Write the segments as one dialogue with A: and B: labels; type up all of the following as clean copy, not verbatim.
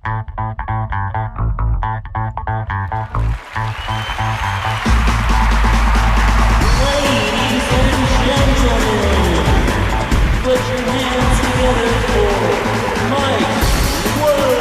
A: Ladies and gentlemen, put your hands together for Mike Word.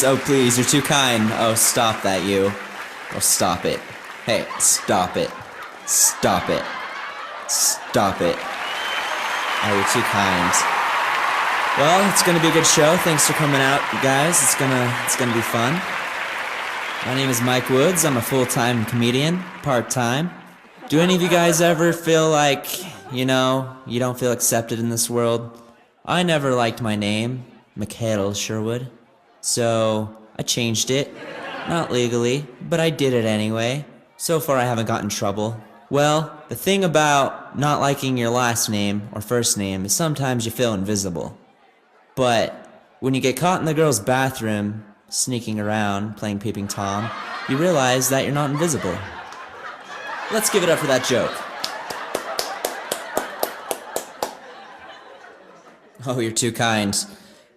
B: Oh please, you're too kind. Oh, stop that, you. Oh, stop it. Hey, stop it. Stop it. Stop it. Oh, you're too kind. Well, it's gonna be a good show. Thanks for coming out, you guys. It's gonna be fun. My name is Mike Woods. I'm a full-time comedian, part-time. Do any of you guys ever feel like, you don't feel accepted in this world? I never liked my name, Mikhail Sherwood. So, I changed it. Not legally, but I did it anyway. So far I haven't gotten in trouble. Well, the thing about not liking your last name or first name is sometimes you feel invisible. But when you get caught in the girl's bathroom, sneaking around, playing Peeping Tom, you realize that you're not invisible. Let's give it up for that joke. Oh, you're too kind.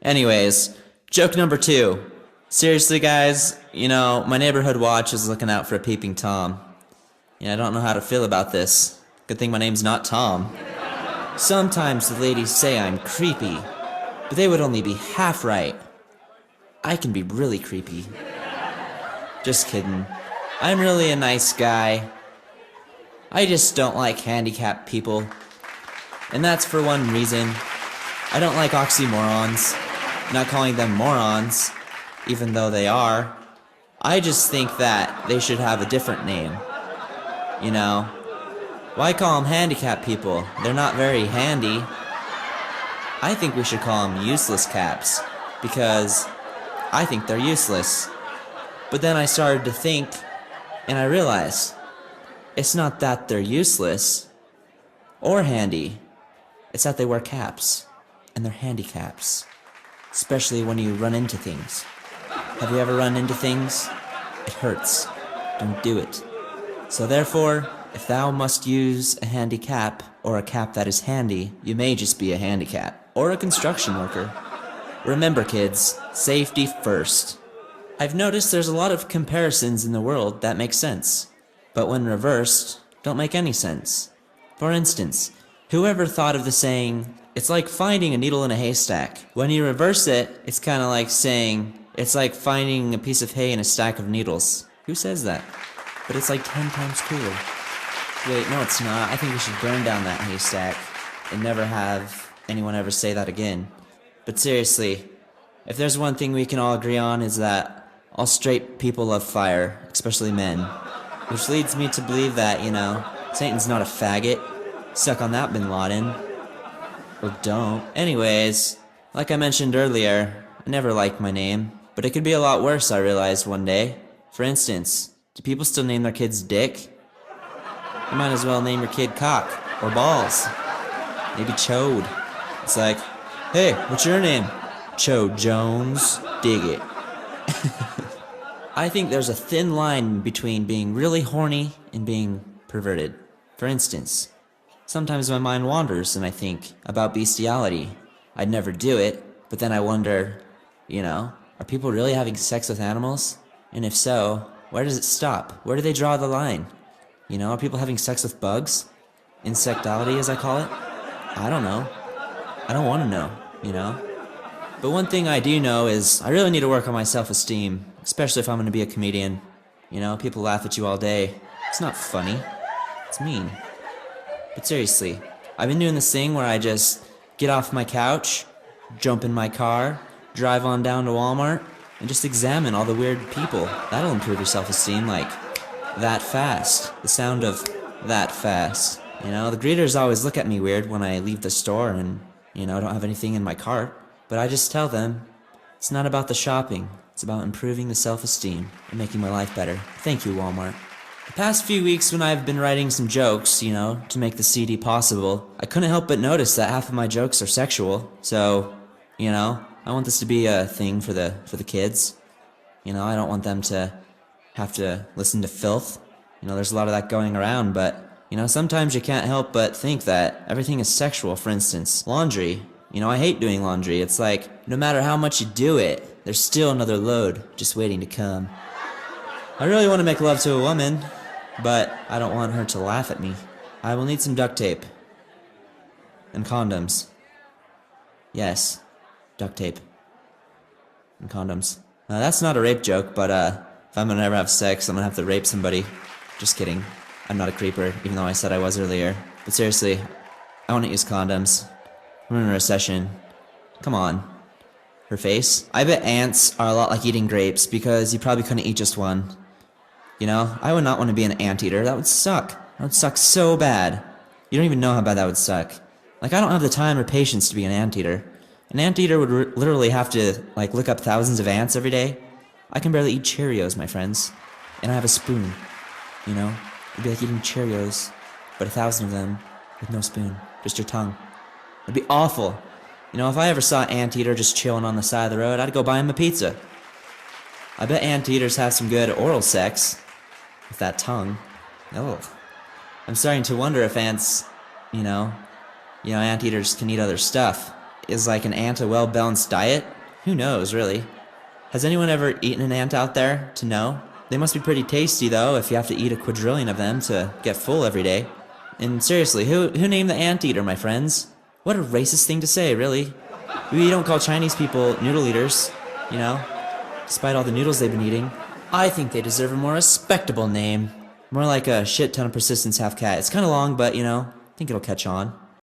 B: Anyways, joke number 2. Seriously, guys, my neighborhood watch is looking out for a Peeping Tom. I don't know how to feel about this. Good thing my name's not Tom. Sometimes the ladies say I'm creepy, but they would only be half right. I can be really creepy. Just kidding. I'm really a nice guy. I just don't like handicapped people. And that's for one reason. I don't like oxymorons. Not calling them morons, even though they are. I just think that they should have a different name. Why call them handicapped people? They're not very handy. I think we should call them useless caps, because I think they're useless. But then I started to think, and I realized, it's not that they're useless or handy. It's that they wear caps, and they're handicaps. Especially when you run into things. Have you ever run into things? It hurts. Don't do it. So therefore, if thou must use a handicap, or a cap that is handy, you may just be a handicap, or a construction worker. Remember, kids, safety first. I've noticed there's a lot of comparisons in the world that make sense, but when reversed, don't make any sense. For instance, whoever thought of the saying, it's like finding a needle in a haystack. When you reverse it, it's kind of like saying, it's like finding a piece of hay in a stack of needles. Who says that? But it's like 10 times cooler. Wait, no it's not. I think we should burn down that haystack and never have anyone ever say that again. But seriously, if there's one thing we can all agree on is that all straight people love fire, especially men. Which leads me to believe that, Satan's not a faggot. Suck on that, Bin Laden. Or don't. Anyways, like I mentioned earlier, I never liked my name, but it could be a lot worse, I realized one day. For instance, do people still name their kids Dick? You might as well name your kid Cock, or Balls. Maybe Chode. It's like, hey, what's your name? Chode Jones. Dig it. I think there's a thin line between being really horny and being perverted. For instance, sometimes my mind wanders and I think about bestiality. I'd never do it, but then I wonder, are people really having sex with animals? And if so, where does it stop? Where do they draw the line? Are people having sex with bugs? Insectality, as I call it? I don't know. I don't want to know, But one thing I do know is I really need to work on my self-esteem, especially if I'm going to be a comedian. People laugh at you all day. It's not funny. It's mean. But seriously, I've been doing this thing where I just get off my couch, jump in my car, drive on down to Walmart, and just examine all the weird people. That'll improve your self-esteem, like, that fast. The sound of that fast. The greeters always look at me weird when I leave the store and, I don't have anything in my cart. But I just tell them, it's not about the shopping. It's about improving the self-esteem and making my life better. Thank you, Walmart. The past few weeks when I've been writing some jokes, you know, to make the CD possible, I couldn't help but notice that half of my jokes are sexual. So, you know, I want this to be a thing for the kids. You know, I don't want them to have to listen to filth. You know, there's a lot of that going around, but, you know, sometimes you can't help but think that everything is sexual. For instance, laundry. You know, I hate doing laundry. It's like, no matter how much you do it, there's still another load just waiting to come. I really want to make love to a woman, but I don't want her to laugh at me. I will need some duct tape. And condoms. Yes, duct tape. And condoms. That's not a rape joke, but if I'm gonna ever have sex, I'm gonna have to rape somebody. Just kidding. I'm not a creeper, even though I said I was earlier. But seriously, I want to use condoms. I'm in a recession. Come on. Her face? I bet ants are a lot like eating grapes, because you probably couldn't eat just one. You know, I would not want to be an anteater. That would suck. That would suck so bad. You don't even know how bad that would suck. Like, I don't have the time or patience to be an anteater. An anteater would literally have to, like, look up thousands of ants every day. I can barely eat Cheerios, my friends. And I have a spoon. You know? It'd be like eating Cheerios, but 1,000 of them with no spoon. Just your tongue. It'd be awful. You know, if I ever saw an anteater just chilling on the side of the road, I'd go buy him a pizza. I bet anteaters have some good oral sex. With that tongue. Ugh. I'm starting to wonder if ants, you know, anteaters can eat other stuff. Is like an ant a well-balanced diet? Who knows, really? Has anyone ever eaten an ant out there to know? They must be pretty tasty, though, if you have to eat a quadrillion of them to get full every day. And seriously, who named the anteater, my friends? What a racist thing to say, really. We don't call Chinese people noodle eaters, you know, despite all the noodles they've been eating. I think they deserve a more respectable name. More like a shit ton of persistence half cat. It's kind of long, but, you know, I think it'll catch on.